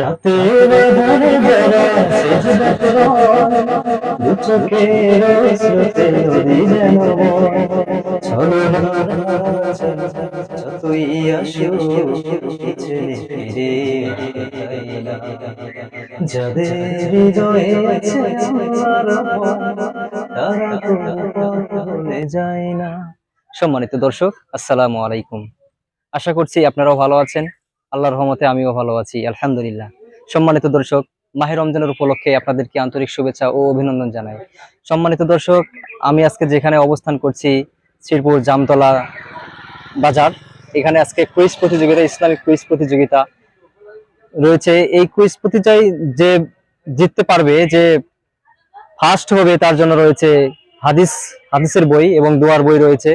রাতের ধারে যারা সেজদা করো, দু চোখের স্রোতে নদী যেন ছলনার যতই আসো পিছনে ফিরে তাকাই না। যাদের হৃদয়ে আছে আল্লাহর ভয়, তারা কোনো ভুলে যায় না। সম্মানিত দর্শক, আসসালামু আলাইকুম। আশা করছি আপনারাও ভালো আছেন। আল্লাহর রহমতে আমিও ভালো আছি, আলহামদুলিল্লাহ। সম্মানিত দর্শক, মাহে রমজানের উপলক্ষে আপনাদেরকে আন্তরিক শুভেচ্ছা ও অভিনন্দন জানাই। সম্মানিত দর্শক, আমি আজকে যেখানে অবস্থান করছি, শ্রীপুর জামতলা বাজার, এখানে আজকে কুইজ প্রতিযোগিতা, ইসলামিক কুইজ প্রতিযোগিতা রয়েছে। এই কুইজ প্রতিযোগিতায় যে জিততে পারবে, যে ফার্স্ট হবে, তার জন্য রয়েছে হাদিসের বই এবং দোয়ার বই রয়েছে।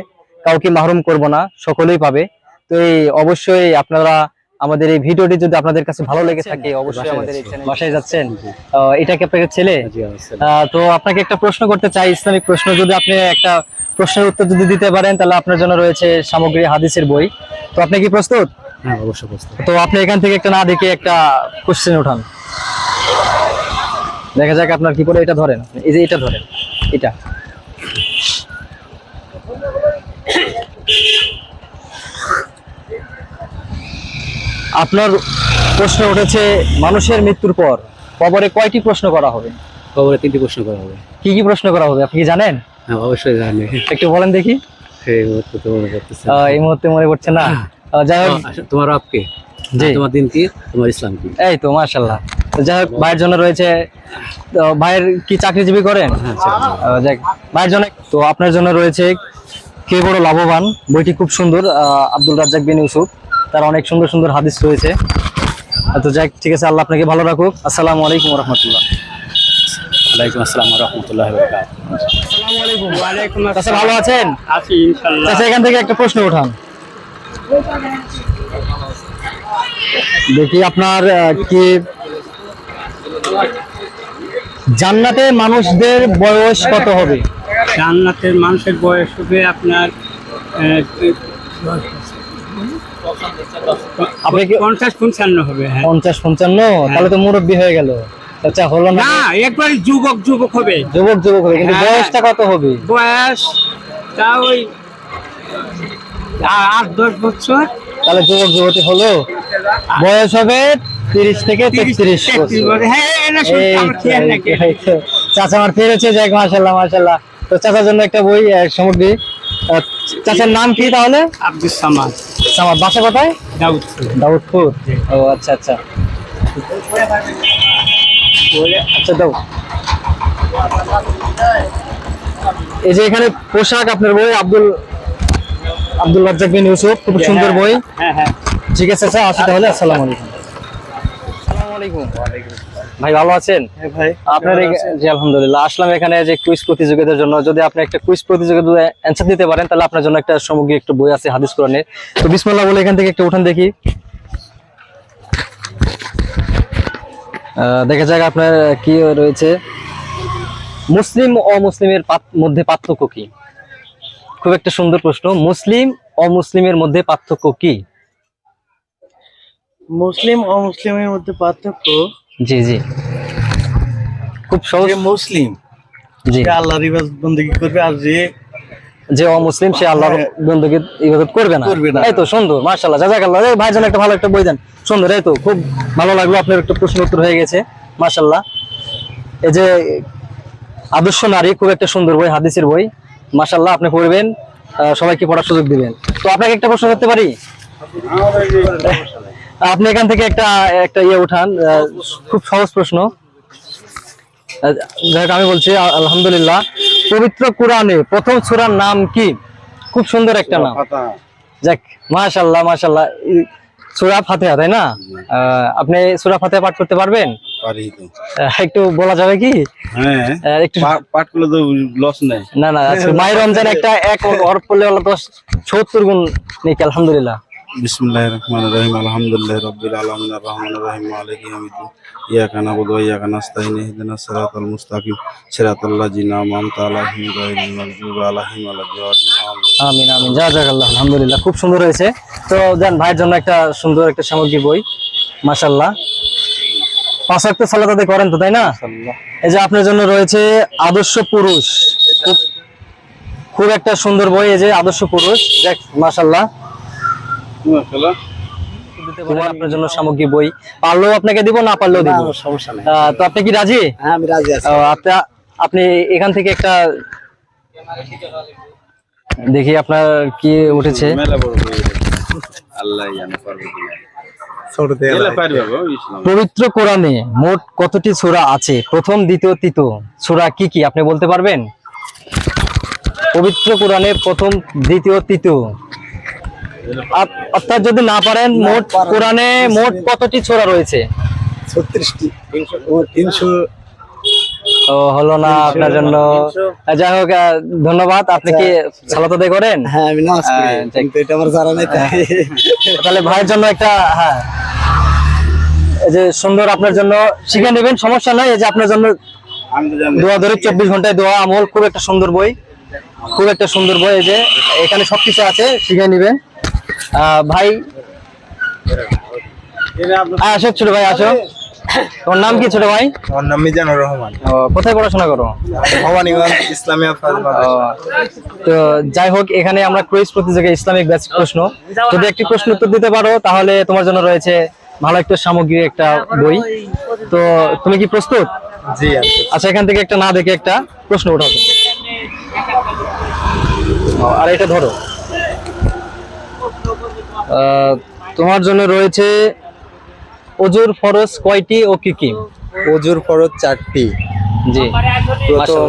কাউকে মাহরুম করব না, সকলেই পাবে। তো এই অবশ্যই আপনারা আমাদের এই ভিডিওটি যদি আপনাদের কাছে ভালো লেগে থাকে, অবশ্যই আমাদের এই চ্যানেল। বাসায় যাচ্ছেন? এটা কি আপনার ছেলে? তো আপনাকে একটা প্রশ্ন করতে চাই, ইসলামিক প্রশ্ন। যদি আপনি একটা প্রশ্নের উত্তর যদি দিতে পারেন, তাহলে আপনার জন্য রয়েছে সামগ্রী হাদিসের বই। তো আপনি কি প্রস্তুত? হ্যাঁ, অবশ্যই প্রস্তুত। তো আপনি এখান থেকে একটা না দেখে একটা কোশ্চেন উঠান, দেখা যাক আপনার কি করে। এটা ধরেন, এই যে এটা ধরেন, এটা আপনার প্রশ্ন উঠেছে, মানুষের মৃত্যুর পর কবরে কয়টি প্রশ্ন করা হবে? কবরে 3টি প্রশ্ন করা হবে। কি কি প্রশ্ন করা হবে আপনি কি জানেন? হ্যাঁ, অবশ্যই জানি। একটু বলেন দেখি। এই মুহূর্তে তো মনে পড়তেছে না। এই মুহূর্তে মনে পড়ছে না। যাই হোক, তোমার রব কে? জি। তোমার দিন কি? তোমার ইসলাম কি? এই তো মাশাআল্লাহ। যাই হোক, ভাইয়ের জন্য রয়েছে। তো ভাইয়ের কি চাকরিজীবী করেন? হ্যাঁ, যাক, ভাইয়ের জন্য। তো আপনার জন্য রয়েছে কে বড় লাভবান, বইটি খুব সুন্দর। আব্দুল রাজ্জাক বিন ইউসুফ, তার অনেক সুন্দর সুন্দর হাদিস রয়েছে। তো যাক, ঠিক আছে, আল্লাহ আপনাকে ভালো রাখুক। আসসালামু আলাইকুম ওয়া রাহমাতুল্লাহ। ওয়ালাইকুম আসসালাম ওয়া রাহমাতুল্লাহি ওয়া বারাকাতুহু। আসসালামু আলাইকুম। ওয়া আলাইকুম চাচা আসসালাম। ভালো আছেন? আছি ইনশাআল্লাহ। চাচা এখান থেকে একটা প্রশ্ন উঠান দেখি। আপনার কি জান্নাতে মানুষদের বয়স কত হবে? জান্নাতের মানুষের বয়স হবে আপনার আপনি কি 50-55 হবে। হ্যাঁ, 50-55? তাহলে তো মুরব্বী হয়ে গেল। আচ্ছা, হলো না? না, একবারে যুবক হবে। যুবক হবে, কিন্তু হ্যাঁ। বয়সটা কত হবে? বয়স তা ওই 8-10 বছর। তাহলে যুবতী হলো। বয়স হবে 30 থেকে 33 বছর। হ্যাঁ, এটা শুনতে আমার খেয়াল নাকি। চাচা আমার পেরেছে, যাক, মাশাআল্লাহ মাশাআল্লাহ। তো চাচার জন্য একটা বই, সামগ্রী। চাচার নাম কি তাহলে? আব্দুল সামাদ। আমার বাসা কোথায়? দাউদপুর। দাউদপুর। ও আচ্ছা আচ্ছা আচ্ছা। দাও, এই যে এখানে পোশাক, আপনার বই আব্দুল রাজ্জাক বিন ইউসুফ, খুব সুন্দর বই। হ্যাঁ হ্যাঁ। ঠিক আছে স্যার, আসি তাহলে। আসসালামু আলাইকুম। আসসালামু আলাইকুম। ভাই ভালো আছেন? হ্যাঁ ভাই, আপনার জি আলহামদুলিল্লাহ। আসলাম এখানে যে কুইজ প্রতিযোগিতার জন্য। যদি আপনি একটা কুইজ প্রতিযোগিতায় অ্যানসার দিতে পারেন, তাহলে আপনার জন্য একটা সামগ্রী, একটা বই আছে হাদিস কোরআনের। তো বিসমিল্লাহ বলে এখান থেকে একটা উঠান দেখি। দেখা যাক আপনার কি রয়েছে। মুসলিম ও অমুসলিমের মধ্যে পার্থক্য কি? খুব একটা সুন্দর প্রশ্ন। মুসলিম অমুসলিমের মধ্যে পার্থক্য কি? মুসলিম ও মুসলিমের মধ্যে পার্থক্য, জি জি, খুব সহজ। যে মুসলিম জি, সে আল্লাহর ইবাদত বন্দেগী করবে, আর যে অমুসলিম সে আল্লাহর বন্দেগী ইবাদত করবে না। এই তো সুন্দর, মাশাআল্লাহ, জাযাকাল্লাহ। এই ভাইজান একটা ভালো একটা বই দেন, সুন্দর। এই তো খুব ভালো লাগলো, আপনার একটা প্রশ্ন উত্তর হয়ে গেছে, মাশাআল্লাহ। এই যে আদর্শ নারী, খুব একটা সুন্দর বই, হাদিসের বই, মাশাআল্লাহ। আপনি পড়বেন, সবাইকে পড়ার সুযোগ দিবেন। তো আপনাকে একটা প্রশ্ন করতে পারি? আপনি এখান থেকে একটা ইয়ে উঠান, খুব সহজ প্রশ্ন। যাই হোক, আমি বলছি আলহামদুলিল্লাহ। পবিত্র কোরআনে প্রথম সূরার নাম কি? খুব সুন্দর একটা নাম। যাক, মাশাআল্লাহ মাশাআল্লাহ। সূরা ফাতিহা, তাই না? আপনি সূরা ফাতিহা পাঠ করতে পারবেন? একটু বলা যাবে কি? হ্যাঁ, একটু পাঠ করলে তো লস নাই। না না, মায়ের রমজান একটা এক হরফ পড়লে 70 গুণ নেকি, আলহামদুলিল্লাহ। বিসমিল্লাহির রহমানির রহিম, আলহামদুলিল্লাহি রাব্বিল আলামিন, আর রহমানির রহিম, মালিকি ইয়াউমিদ্দিন, ইয়াকা না'বুদু ওয়া ইয়াকা নাস্তাইন, ইহদিনাস সিরাতাল মুস্তাকিম, সিরাতাল লাযিনা আন'আমতা আলাইহিম গায়রিল মাগদুবি আলাইহিম ওয়ালাদ-দাল্লিন। আমিন আমিন, জাযাকাল্লাহ, আলহামদুলিল্লাহ, খুব সুন্দর হয়েছে। তো দেন ভাইয়ের জন্য একটা সুন্দর একটা সামগ্রী বই, মাশাআল্লাহ। 5 ওয়াক্ত সালাত আদায় করেন তো, তাই না? এই যে আপনার জন্য রয়েছে আদর্শ পুরুষ, খুব একটা সুন্দর বই। এই যে আদর্শ পুরুষ, দেখ মাশাআল্লাহ। দিতে পারেন আপনার জন্য সামগ্রী বই, পারলেও আপনাকে দিব, না পারলেও দিব, সমস্যা নাই। তো আপনি কি রাজি? হ্যাঁ আমি রাজি আছি। আপনি এখান থেকে একটা দেখি আপনার কি উঠেছে। পবিত্র কোরআনে মোট কতটি সূরা আছে? প্রথম, দ্বিতীয়, তৃতীয় সূরা কি কি আপনি বলতে পারবেন? পবিত্র কোরআনে প্রথম, দ্বিতীয়, তৃতীয়, অর্থাৎ যদি না পারেন মোট কোরআনে মোট কতটি সূরা রয়েছে? 36টি। 300। ও হলো না আপনার জন্য। যাই হোক, ধন্যবাদ। আপনি কি সালাত আদায় করেন? হ্যাঁ আমি নামাজ পড়ি, কিন্তু এটা আমার জানা নাই তাই। তাহলে ভাইয়ের জন্য একটা, হ্যাঁ এই যে সুন্দর আপনার জন্য শিখে নেবেন, সমস্যা নাই। এই যে আপনার জন্য দোয়া ধরে 24 ঘন্টায় দোয়া আমল, খুব একটা সুন্দর বই, খুব একটা সুন্দর বই। এই যে এখানে সবকিছু আছে, শিখে নেবেন। ভাই আসো, ছোট ভাই আসো। তোমার নাম কি ছোট ভাই? আমার নাম মিজানুর রহমান। কোথায় পড়াশোনা করো? ভবানীগঞ্জ ইসলামিয়া ফার্স্ট মাদ্রাসা। তো যাই হোক, এখানে আমরা কুইজ প্রতিযোগিতা ইসলামিক ব্যাচ প্রশ্ন, যদি একটি প্রশ্ন উত্তর দিতে পারো তাহলে তোমার জন্য রয়েছে ভালো একটা সামগ্রী, একটা বই। তো তুমি কি প্রস্তুত? জি আছি। আচ্ছা, এখান থেকে একটা না দেখে একটা প্রশ্ন উঠাও তুমি। আর এটা ধরো। তোমার জন্য রয়েছে ওজুর ফরজ কয়টি ও কি কি? ওজুর ফরজ 4টি। জি, প্রথম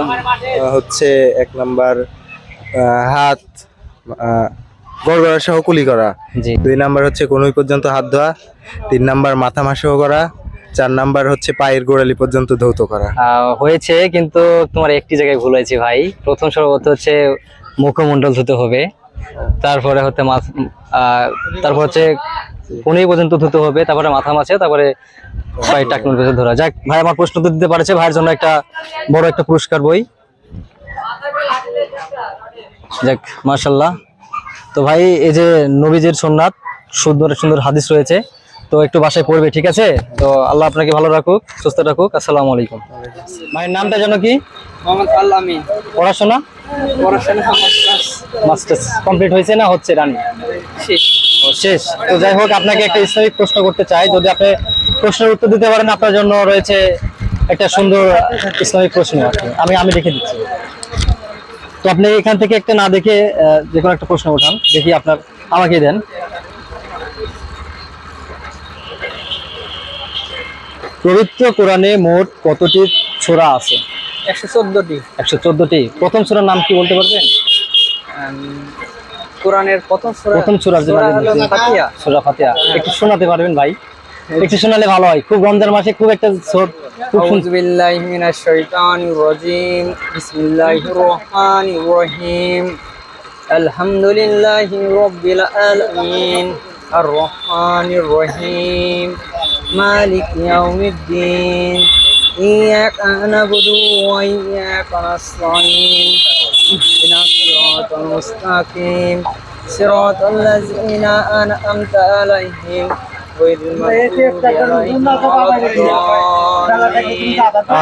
হচ্ছে 1 নাম্বার হাত গড়গড়া সহ কুলি করা। জি। 2 নাম্বার হচ্ছে কনুই পর্যন্ত হাত ধোয়া। 3 নাম্বার মাথা মাসহ করা। 4 নাম্বার হচ্ছে পায়ের গোড়ালি পর্যন্ত ধৌত করা। হয়েছে, কিন্তু তোমার একটি জায়গায় ভুল হয়েছে ভাই। প্রথম সর্বত হচ্ছে মুখমণ্ডল ধুতে হবে, তারপরে হচ্ছে তারপর হচ্ছে কোনি পর্যন্ত ধুতে হবে, তারপরে মাথা মাছে, তারপরে পায়ের টাকনুর কাছে ধরা। যাক ভাই, আমার প্রশ্ন তো দিতে পারছে, ভাইয়ের জন্য একটা বড় একটা পুরস্কার বই। যাক মাশাআল্লাহ। তো ভাই, এই যে নবীজির সুন্নাত, সুন্দর সুন্দর হাদিস রয়েছে, তো একটু বাসায় পড়বে, ঠিক আছে? তো আল্লাহ আপনাকে ভালো রাখুক, সুস্থ রাখুক। আসসালামু আলাইকুম। ভাইয়ের নামটা যেন কি? মোহাম্মদ আল-আমিন। পড়াশোনা মাস্টার্স কমপ্লিট হয়েছে না হচ্ছে? রানি শেষ। শেষ। তো যাই হোক, আপনাকে একটা ইসলামিক প্রশ্ন করতে চাই, যদি আপনি প্রশ্নের উত্তর দিতে পারেন আপনার জন্য রয়েছে একটা সুন্দর ইসলামিক প্রশ্ন। আমি লিখে দিচ্ছি, তো আপনি এখান থেকে একটা না দেখে যে কোনো একটা প্রশ্ন উঠান, দেখি আপনার, আমাকে দেন। পবিত্র কোরআনে মোট কতটি সূরা আছে? 114টি। 114টি। প্রথম সূরার নাম কি বলতে পারবেন? কোরআনের প্রথম সূরা, প্রথম সূরা ফাতিহা। সূরা ফাতিহা। একটু শোনাতে পারবেন ভাই? একটু শোনালে ভালো হয়, খুব রমজান মাসে খুব একটা খুব আউযু বিল্লাহি মিনাশ শাইতানির রাজীম। বিসমিল্লাহির রহমানির রহিম। আলহামদুলিল্লাহি রাব্বিল আলামিন। আর রহমানির রহিম। মালিক ইয়াউমিদ্দিন। ইয়াকা নাবুদু ওয়া ইয়াকা নাস্তাঈন। ইহদিনাস সিরাতাল মুস্তাকিম। সিরাতাল লাযিনা আন'আমতা আলাইহিম গায়রিল মাগদুবি আলাইহিম ওয়ালাদ-দাল্লিন।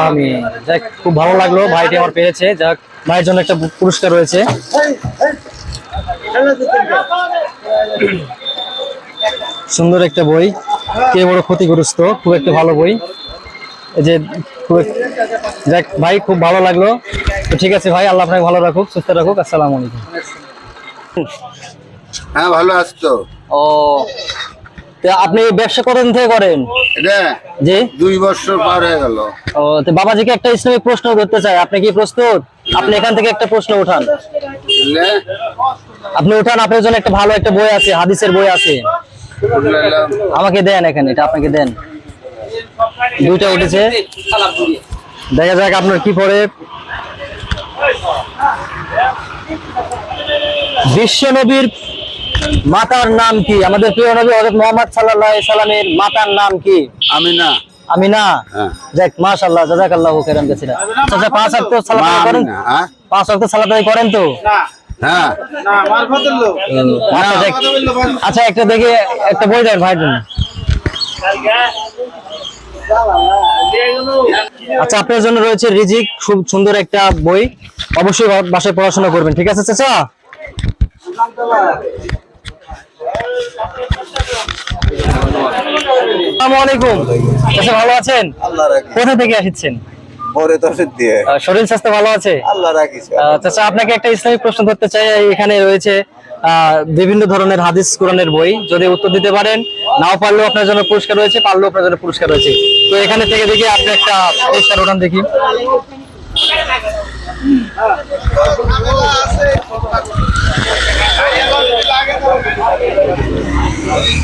আমিন। যাক, খুব ভালো লাগলো, ভাইটি আমার পেরেছে। যাক, ভাইয়ের জন্য একটা পুরস্কার রয়েছে। সুন্দর একটা বই, কে বড় ক্ষতিগ্রস্ত, খুব একটা ভালো বই। এই যে যাক ভাই, খুব ভালো লাগলো। তো ঠিক আছে ভাই, আল্লাহ আপনাকে ভালো রাখুক, সুস্থ রাখুক। আসসালামু আলাইকুম। হ্যাঁ ভালো আছো তো? ও, তো আপনি ব্যবসা কতদিন থেকে করেন? এটা জি, 2 বছর পার হয়ে গেল। ও, তো বাবাজিকে একটা ইসলামিক প্রশ্ন করতে চাই, আপনি কি প্রস্তুত? আপনি এখান থেকে একটা প্রশ্ন উঠান, বুঝলে? আপনি উঠান। আপনার জন্য একটা ভালো একটা বই আছে, হাদিসের বই আছে, বুঝলাম। আমাকে দেন। এখানে এটা আপনাকে দেন। 2টা উঠেছে, দেখা যাক আপনার কি পড়ে। বিশ্ব নবীর মাতার নাম কি? আমাদের প্রিয় নবী হযরত মুহাম্মদ সাল্লাল্লাহু আলাইহি সাল্লামের মাতার নাম কি? আমিনা। আমিনা। হ্যাঁ। যাক মাশাআল্লাহ, জাযাকাল্লাহু খাইরান কাসীরা। আচ্ছা, 5 ওয়াক্ত সালাত আদায় করেন? আমিনা, হ্যাঁ? 5 ওয়াক্ত সালাত আদায় করেন তো? হ্যাঁ। আচ্ছা, যাক। আচ্ছা, একটা দেখে একটা বই দেন ভাইয়ের জন্য। আচ্ছা, আপনার জন্য রয়েছে রিজিক, খুব সুন্দর একটা বই, অবশ্যই বাসায় পড়াশোনা করবেন, ঠিক আছে চাচা? আসসালামু আলাইকুম। চাচা ভালো আছেন? কোথা থেকে আসছেন? শরীর স্বাস্থ্য ভালো আছে? চাচা আপনাকে একটা ইসলামিক প্রশ্ন ধরতে চাই। এখানে রয়েছে বিভিন্ন ধরনের হাদিস কোরআনের বই, যদি উত্তর দিতে পারেন, নাও পারলেও আপনার জন্য পুরস্কার রয়েছে, পারলেও আপনার জন্য পুরস্কার রয়েছে। তো এখানে থেকে দেখি আপনি একটা পুরস্কার ওঠান দেখি।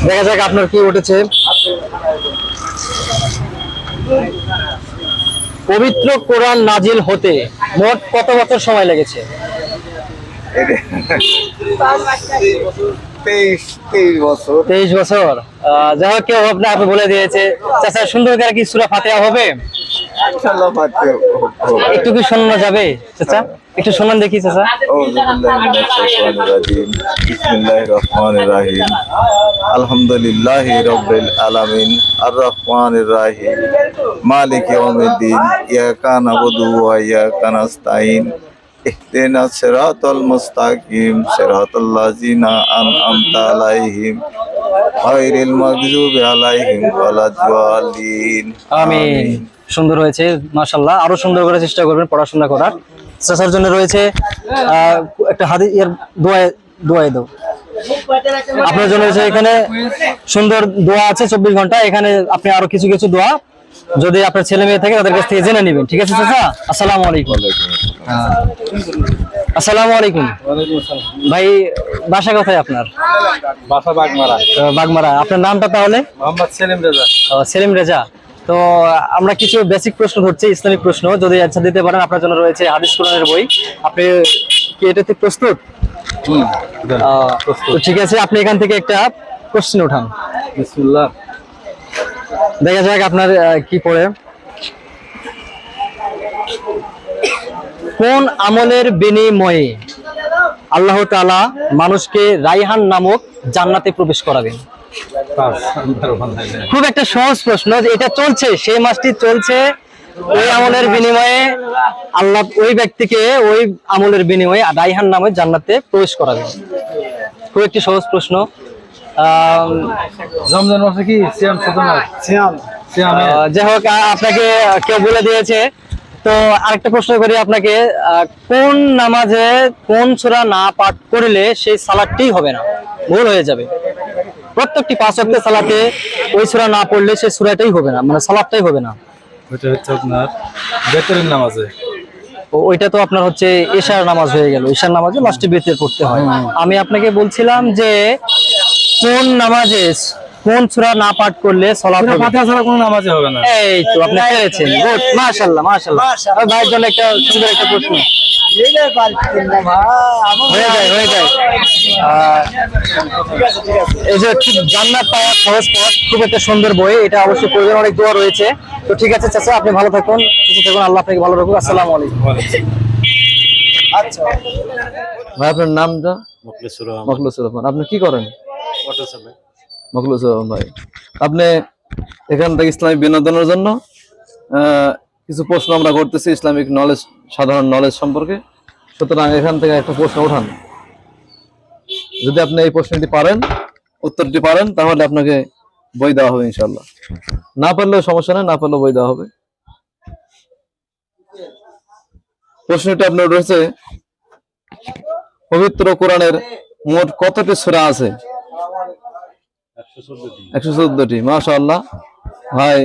দেখা যাক আপনার কি উঠেছে। পবিত্র কোরআন নাজিল হতে মোট কত বছর সময় লেগেছে? 23 বছর। যাই হোক, কেউ আপনি বলে দিয়েছে। চাচা সুন্দর করে কি সূরা ফাতিহা হবে? একটু কি শোনানো যাবে চাচা? একটু শোনান দেখি চাচা। বিসমিল্লাহির রহমানির রহিম আলহামদুলিল্লাহি রাব্বিল আলামিন আর রহমানির রহিম মালিকি ইয়াউমিদ্দিন ইয়াকা নাবুদু ওয়া ইয়াকা নাস্তাইন ইহদিনাস সিরাতাল মুস্তাকিম সিরাতাল লাযিনা আন'আমতা আলাইহিম গায়রিল মাগযুবি আলাইহিম ওয়ালাদ-দাল্লিন। আমিন। সুন্দর হয়েছে মাশাআল্লাহ, আরো সুন্দর করে চেষ্টা করবেন পড়াশোনা করার। চাচার জন্য রয়েছে একটা হাদিস এর দোয়া দাও। আপনার জন্য রয়েছে এখানে সুন্দর দোয়া আছে 24 ঘন্টা। এখানে আপনি আরো কিছু কিছু দোয়া যদি আপনার ছেলে মেয়ে থাকে তাদের কাছ থেকে জেনে নেবেন, ঠিক আছে চাচা? আসসালামু আলাইকুম। আসসালামু আলাইকুম ভাই, বাসা কোথায় আপনার? বাসা বাগমারা। বাগমারা। আপনার নামটা তাহলে? মোহাম্মদ সেলিম রেজা। সেলিম রেজা। তো আমরা কিছু বেসিক প্রশ্ন ধরছি, ইসলামিক প্রশ্ন, যদি আচ্ছা দিতে পারেন আপনার জন্য রয়েছে হাদিস কোরআনের বই। আপনি কি এটাতে প্রস্তুত? তো ঠিক আছে, আপনি এখান থেকে একটা কোশ্চেন উঠান। বিসমিল্লাহ। দেখা যাক আপনার কি পড়ে। কোন আমলের বিনিময়ে আল্লাহ তাআলা মানুষকে রাইহান নামক জান্নাতে প্রবেশ করাবেন? খুব একটা সহজ প্রশ্ন। এটা চলছে, সেই মাসটি চলছে। ওই আমলের বিনিময়ে আল্লাহ ওই ব্যক্তিকে ওই আমলের বিনিময়ে রাইহান নামে জান্নাতে প্রবেশ করাবেন। খুব একটি সহজ প্রশ্ন। রমজান মাসে কি সিয়াম সিয়াম যাই হোক, আপনাকে কেউ বলে দিয়েছে। তো আরেকটা প্রশ্ন করি আপনাকে, কোন নামাজে কোন সূরা না পাঠ করলে সেই সালাতটি হবে না, ভুল হয়ে যাবে? প্রত্যেকটি 5 ওয়াক্তের সালাতে ওই সূরা না পড়লে সেই সূরাটাই হবে না, মানে সালাতটাই হবে না। ওইটা হচ্ছে আপনার বেতরের নামাজে। ওইটা তো আপনার হচ্ছে ইশার নামাজ হয়ে গেল। ইশার নামাজে লাস্টে বেতের পড়তে হয়। আমি আপনাকে বলছিলাম যে কোন নামাজে কোন সূরা না পাঠ করলে সালাত হবে? ফাতিহা ছাড়া কোনো নামাজে হবে না। এই তো আপনি পেরেছেন। গুড, মাশাআল্লাহ মাশাআল্লাহ। আর ভাইয়ের জন্য একটা সুন্দর একটা প্রশ্ন। হয়ে যায়। এই যে জান্নাত পাওয়া সহজ পথ, খুব একটা সুন্দর বই, এটা অবশ্যই পড়বেন, অনেক দোয়া রয়েছে। তো ঠিক আছে চাচা, আপনি ভালো থাকুন, সুস্থ থাকুন, আল্লাহ আপনাকে ভালো রাখুক। আসসালামু আলাইকুম। আচ্ছা ভাই, আপনার নামটা? মখলুসুর রহমান। আপনি কি করেন? মখলুসুর রহমান ভাই, আপনি এখান থেকে ইসলামিক বিনোদনের জন্য কিছু প্রশ্ন আমরা করতেছি, ইসলামিক নলেজ, সাধারণ নলেজ সম্পর্কে। সুতরাং এখান থেকে একটা প্রশ্ন ওঠান। যদি আপনি এই প্রশ্নটি পারেন, উত্তরটি পারেন, তাহলে আপনাকে বই দেওয়া হবে ইনশাআল্লাহ। না পারলেও সমস্যা নেই, না পারলেও বই দেওয়া হবে। প্রশ্নটি আপনার রয়েছে, পবিত্র কোরআনের মোট কতটি সূরা আছে? 114টি। মাশাআল্লাহ। ভাই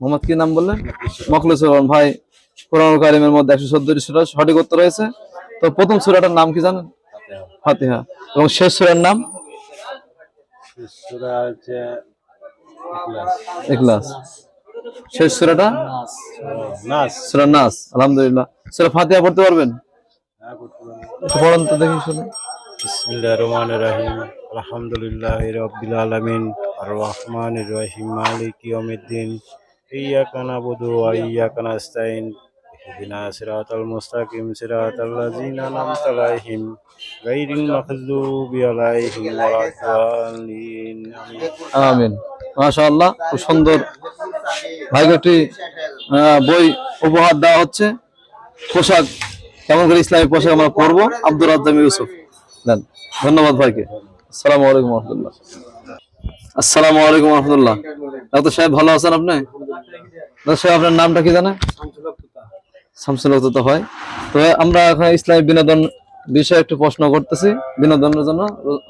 মোহাম্মদ কি নাম বললেন? মখলুসুর রহমান ভাই, কোরআনুল কারীমের মধ্যে 114টি সূরা সঠিক উত্তর রয়েছে। তো প্রথম সূরাটার নাম কি জানেন? ফাতিহা। এবং শেষ সূরার নাম? ইখলাস। শেষ সূরাটা সূরা নাস। আলহামদুলিল্লাহ। সূরা ফাতিহা পড়তে পারবেন? পড়ুন তো দেখি, শুনুন। বিসমিল্লাহির রহমানির রহিম আলহামদুলিল্লাহি রাব্বিল আলামিন আর রহমানির রহিম মালিকি ইয়াউমিদ্দিন ইয়াকা নাবুদু ওয়া ইয়াকা নাস্তাইন ইহদিনাস সিরাতাল মুস্তাকিম সিরাতাল লাযিনা আন'আমতা আলাইহিম গায়রিল মাগযুবি আলাইহিম ওয়ালাদ-দাল্লিন। আমিন। মাশাআল্লাহ, খুব সুন্দর। ভাইকে একটি বই উপহার দেওয়া হচ্ছে। পোশাক কেমন করে ইসলামী পোশাক আমরা পরবো, আব্দুর রাজ্জাম ইউসুফ দেন। ধন্যবাদ ভাইকে। আসসালামু আলাইকুম রহমতুল্লাহ। আসসালামু আলাইকুম রহমতুল্লাহ। ডাক্তার সাহেব ভালো আছেন আপনি? ডাক্তার সাহেব আপনার নামটা কি জানেন? শামসুল হক তো হয়। তো আমরা এখন ইসলামী বিনোদন বিষয়ে একটু প্রশ্ন করতেছি বিনোদনের জন্য।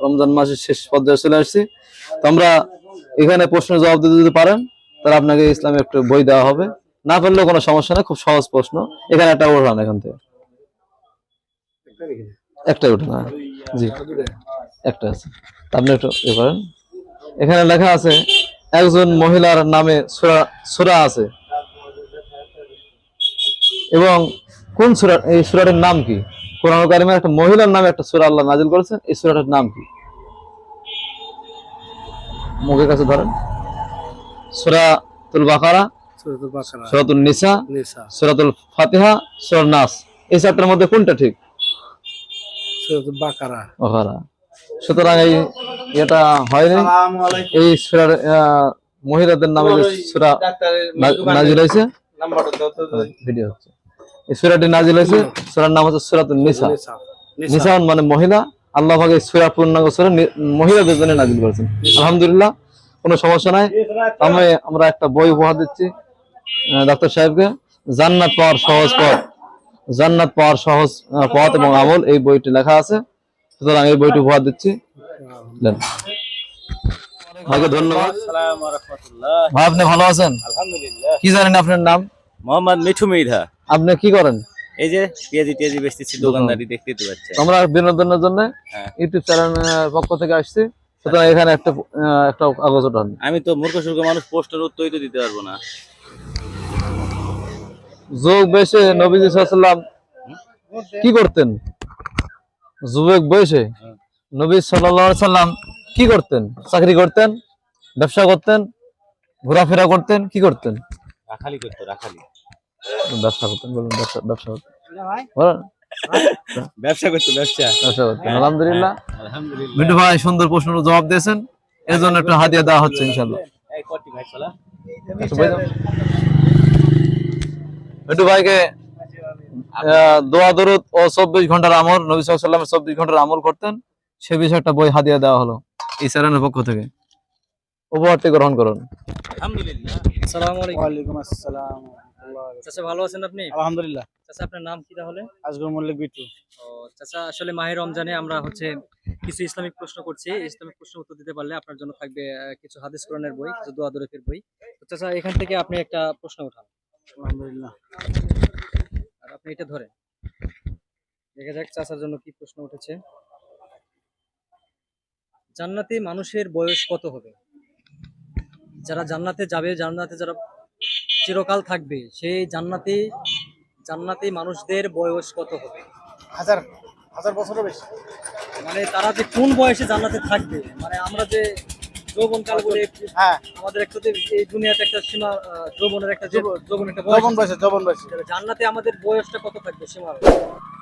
রমজান মাসের শেষ পর্যায়ে চলে আসছি। তো আমরা এখানে প্রশ্নের জবাব দিতে যদি পারেন তাহলে আপনাকে ইসলামে একটু বই দেওয়া হবে, না পারলেও কোনো সমস্যা নেই, খুব সহজ প্রশ্ন। এখানে একটা উঠান, এখান থেকে একটাই উঠান। হ্যাঁ জি একটা আছে, আপনি একটু ইয়ে করেন। এখানে লেখা আছে একজন মহিলার নামে সূরা আছে, এবং কোন সূরা, এই সূরাটির নাম কি? কোরআন কারিমে একটা মহিলার নামে একটা সূরা আল্লাহ নাজিল করেছেন, এই সূরাটার নাম কি? মুখের কাছে ধরেন। সূরাতুল বাকারা, সূরাতুন নিসা, সূরাতুল ফাতিহা, সূরা নাস, এই চারটার মধ্যে কোনটা ঠিক? সূরাতুল বাকারা। সুতরাং এই এটা হয়নি। এই সূরার মহিলাদের নামে যে সূরা নাজিল হয়েছে, ভিডিও হচ্ছে, এই সূরাটি নাজিল হয়েছে, সূরার নাম হচ্ছে সূরাতুন নিসা। নিসা মানে মহিলা। আল্লাহ পাক এই সূরা পূর্ণাঙ্গ সূরা মহিলাদের জন্য নাজিল করেছেন। আলহামদুলিল্লাহ, কোনো সমস্যা নাই। আমরা একটা বই উপহার দিচ্ছি ডাক্তার সাহেবকে, জান্নাত পাওয়ার সহজ পথ, জান্নাত পাওয়ার সহজ পথ এবং আমল, এই বইটি লেখা আছে। সুতরাং এই বইটি উপহার দিচ্ছি। ভাইকে ধন্যবাদ। ভাই আপনি ভালো আছেন? আলহামদুলিল্লাহ। কি জানেন আপনার নাম? মোহাম্মদ মিঠু মৃধা। আপনি কি করেন? এই যে পেঁয়াজি টেয়াজি বেচতেছি, দোকানদারি দেখতেই তো পাচ্ছেন। আমরা বিনোদনের জন্য ইউটিউব চ্যানেলের পক্ষ থেকে আসছি। সুতরাং এখানে একটা কাগজ ওঠান। আমি তো মূর্খ সূর্খ মানুষ, প্রশ্নের উত্তরই তো দিতে পারবো না। যুবক বয়সে নবীজি সাল্লাল্লাহু আলাইহি সাল্লাম কি করতেন? যুবক বয়সে নবী সাল্লাল্লাহু আলাইহি সাল্লাম কি করতেন? চাকরি করতেন, ব্যবসা করতেন, ঘোরাফেরা করতেন, কি করতেন? রাখালি করতো, রাখালি। ব্যবসা করতেন, বলুন ব্যবসা ব্যবসা করতেন, ব্যবসা করতো, ব্যবসা করতেন। আলহামদুলিল্লাহ, আলহামদুলিল্লাহ। মিঠু ভাই সুন্দর প্রশ্নের জবাব দিয়েছেন, এর জন্য একটা হাদিয়া দেওয়া হচ্ছে ইনশাআল্লাহ। মিঠু ভাইকে দোয়া দরুদ ও 24 ঘন্টার আমল, নবী সাল্লাল্লাহু আলাইহি ওয়াসাল্লাম 24 ঘন্টার আমল করতেন, সে বিষয়ে একটা বই হাদিয়া দেওয়া হলো এই চ্যানেলের পক্ষ থেকে। উপহারটি গ্রহণ করুন। আলহামদুলিল্লাহ। আসসালামু আলাইকুম। ওয়ালাইকুম আসসালাম। চাচা ভালো আছেন আপনি? আলহামদুলিল্লাহ। চাচা আপনার নাম কি তাহলে? আজগর মল্লিক বিট্টু। ও চাচা, আসলে মাহে রমজানে আমরা কিছু ইসলামিক প্রশ্ন করছি। ইসলামিক প্রশ্ন উত্তর দিতে পারলে আপনার জন্য থাকবে কিছু হাদিস কোরআনের বই, কিছু দোয়া দরুদের বই। তো চাচা এখান থেকে আপনি একটা প্রশ্ন উঠান। আলহামদুলিল্লাহ। আর আপনি এটা ধরেন, দেখা যাক চাচার জন্য কি প্রশ্ন উঠেছে। জান্নাতে মানুষের বয়স কত হবে? যারা জান্নাতে যাবে, জান্নাতে যারা চিরকাল থাকবে, সেই জান্নাতে মানুষদের বয়স কত হবে? হাজার বছরের বেশি। মানে তারা যে কোন বয়সে জান্নাতে থাকবে, মানে আমরা যে যৌবনকাল বলে আমাদের একটা এই দুনিয়াতে একটা সীমা, যৌবনের একটা যৌবন একটা বয়স, জান্নাতে আমাদের বয়সটা কত থাকবে সীমা?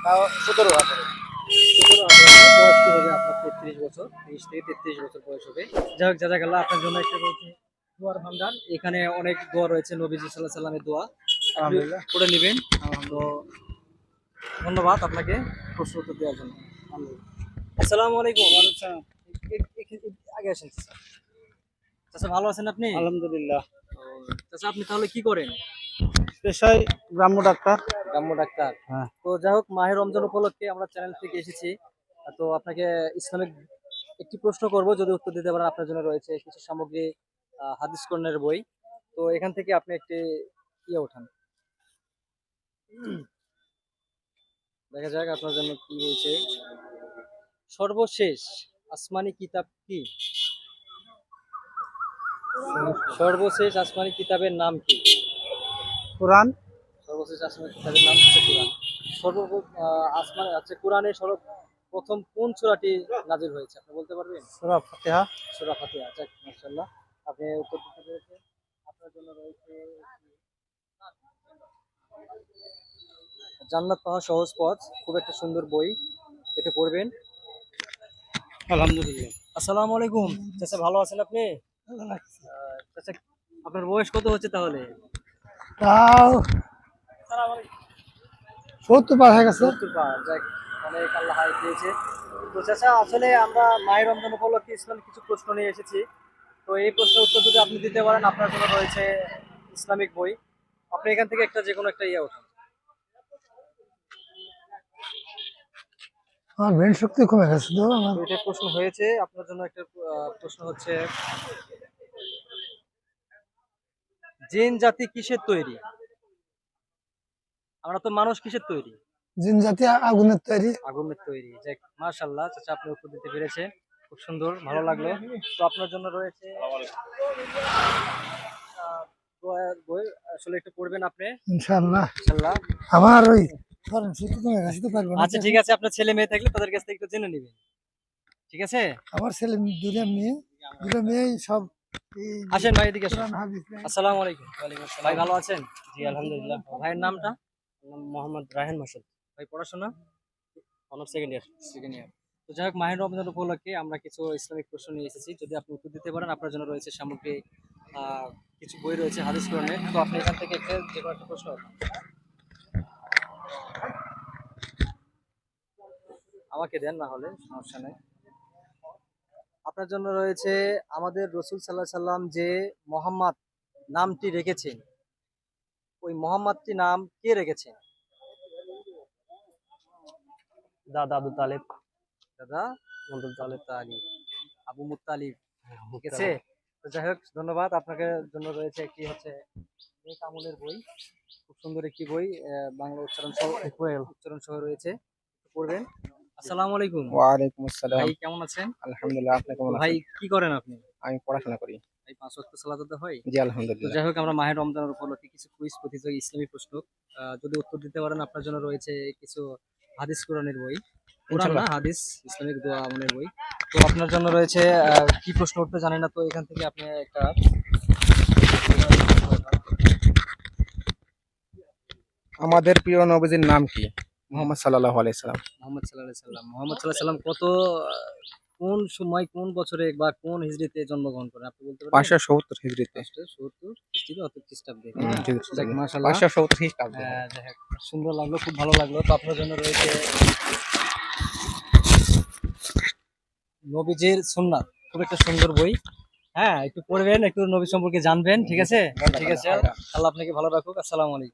তাও 17 হাজার। 17 বয়স হবে আপনার 33 বছর, 30 থেকে 33 বছর বয়স হবে। যাই হোক, জাযাকাল্লাহ, আপনার জন্য একটা রয়েছে দোয়ার ভান্ডার। এখানে অনেক দোয়া রয়েছে, নবীজি সাল্লাল্লাহু আলাইহি সাল্লামের দোয়া, আলহামদুলিল্লাহ। পড়ে নেবেন। তো ধন্যবাদ আপনাকে প্রশ্ন উত্তর দেওয়ার জন্য। আসসালামু আলাইকুম। আগে আসেন চাচা। চাচা ভালো আছেন আপনি? আলহামদুলিল্লাহ। চাচা আপনি তাহলে কি করেন? পেশায় গ্রাম্য ডাক্তার। গ্রাম্য ডাক্তার। হ্যাঁ। তো যাই হোক, মাহে রমজান উপলক্ষে আমরা চ্যানেল থেকে এসেছি। তো আপনাকে ইসলামিক একটি প্রশ্ন করব, যদি উত্তর দিতে পারেন আপনার জন্য রয়েছে কিছু সামগ্রী, হাদিস কোরআনের বই। তো এখান থেকে আপনি একটি ওঠান, দেখা যাক আপনার জন্য কি হয়েছে। সর্বশেষ আসমানি কিতাব কি? সর্বশেষ আসমানি কিতাবের নাম কি? কোরআন। সর্বশেষ আসমানি কিতাবের নাম হচ্ছে কোরআন। কোরআনের সর্বপ্রথম কোন সূরাটি নাযিল হয়েছে আপনি বলতে পারবেন? সূরা ফাতিহা। সূরা ফাতিহা। যাক, মাশাআল্লাহ, আপনি উত্তর দিতে পেরেছেন। আপনার জন্য রয়েছে জান্নাত পাওয়া সহজ পথ, খুব একটা সুন্দর বই, এটা পড়বেন। আলহামদুলিল্লাহ। আসসালামু আলাইকুম। চাচা ভালো আছেন আপনি? চাচা আপনার বয়স কত হচ্ছে তাহলে? তাও 70 পার হয়ে গেছে। অনেক আল্লাহ হায়াত দিয়েছে। তো চাচা আসলে আমরা মায়ের রমজান উপলক্ষে ইসলামিক কিছু প্রশ্ন নিয়ে এসেছি। তো এই প্রশ্নের উত্তর যদি আপনি দিতে পারেন আপনার জন্য রয়েছে ইসলামিক বই। আপনি এখান থেকে একটা যে কোনো একটা ইয়ে উঠান। আমার ব্রেন শক্তি কমে গেছে তো আমার। তো এটা প্রশ্ন হয়েছে আপনার জন্য একটা প্রশ্ন হচ্ছে জিন জাতি কিসের তৈরি? আমরা তো মানুষ কিসের তৈরি? জিন জাতি আগুনের তৈরি। আগুনের তৈরি। যাক মাশাআল্লাহ চাচা আপনি উত্তর দিতে পেরেছে, খুব সুন্দর, ভালো লাগলো। তো আপনার জন্য রয়েছে দোয়ার বই, আসলে একটু পড়বেন আপনি ইনশাআল্লাহ। ইনশাআল্লাহ। আমার ওই ধরেন শক্তি কমে গেছে তো পারবো না। আচ্ছা ঠিক আছে, আপনার ছেলে মেয়ে থাকলে তাদের কাছ থেকে একটু জেনে নেবেন, ঠিক আছে? আমার ছেলে দুটো মেয়ে সব আসেন ভাই এদিকে আসেন। কোরআন হাদিস আসসালামু আলাইকুম। ভাই ভালো আছেন? জি আলহামদুলিল্লাহ। ভাইয়ের নামটা? মোহাম্মদ রায়হান মাসুদ। ভাই পড়াশোনা? Honours second year. তো যাই হোক, মাহের রমজান উপলক্ষে আমরা কিছু ইসলামিক প্রশ্ন নিয়ে এসেছি, যদি আপনি উত্তর দিতে পারেন আপনার জন্য রয়েছে সামগ্রী কিছু বই রয়েছে হাদিস কোরআনের। তো আপনি এখান থেকে একটা যে কোনো একটা প্রশ্ন আমাকে দেন, না হলে সমস্যা নেই। আপনার জন্য রয়েছে আমাদের রসুল সাল্লাল্লাহু আলাইহি সাল্লাম যে মোহাম্মদ নামটি রেখেছেন, ওই মোহাম্মদটি নাম কে রেখেছেন? দাদা আবু তালেব। দাদা আবু তালিব, আবু মুত্তালিব, ঠিক আছে? তো যাই হোক ধন্যবাদ। আপনাকে জন্য রয়েছে একটি হচ্ছে নেক আমলের বই, খুব সুন্দর একটি বই, বাংলা উচ্চারণ সহ রয়েছে, পড়বেন। আসসালামু আলাইকুম। ওয়ালাইকুম আসসালাম। ভাই কেমন আছেন? আলহামদুলিল্লাহ, আপনি কেমন ভাই আছেন? কি করেন আপনি? আমি পড়াশোনা করি। ভাই 5 ওয়াক্ত সালাত আদায় হয়? জি তো আলহামদুলিল্লাহ। যাই হোক, আমরা মাহের রমজানের উপলক্ষে কিছু কুইজ প্রতিযোগী ইসলামী প্রশ্ন, যদি উত্তর দিতে পারেন আপনার জন্য রয়েছে কিছু হাদিস কোরআনের বই, কোরআন না হাদিস, ইসলামিক দোয়া আমলের বই। তো আপনার জন্য রয়েছে কি প্রশ্ন উঠতে জানেন না, তো এখান থেকে আপনি একটা আমাদের প্রিয় নবীজির নাম কি? মুহাম্মদ সাল্লাল্লাহু আলাইহি সাল্লাম। মোহাম্মদ সাল্লাল্লাহু আলাইহি সাল্লাম। মোহাম্মদ সাল্লাল্লাহু আলাইহি সাল্লাম কত কোন সময় কোন বছরে বা কোন হিজরিতে জন্মগ্রহণ করেন আপনি বলতে পারবেন? 570 হিজরিতে। 570 খ্রিস্টাব্দে অথবা খ্রিস্টাব্দে। জি যাক মাশাআল্লাহ। 570 খ্রিস্টাব্দে। যাই হোক, সুন্দর লাগলো, খুব ভালো লাগলো। তো আপনার জন্য রয়েছে নবীজির সুন্নাত, খুব একটা সুন্দর বই। হ্যাঁ একটু পড়বেন, একটু নবী সম্পর্কে জানবেন, ঠিক আছে? ঠিক আছে, আল্লাহ আপনাকে ভালো রাখুক। আসসালামু আলাইকুম।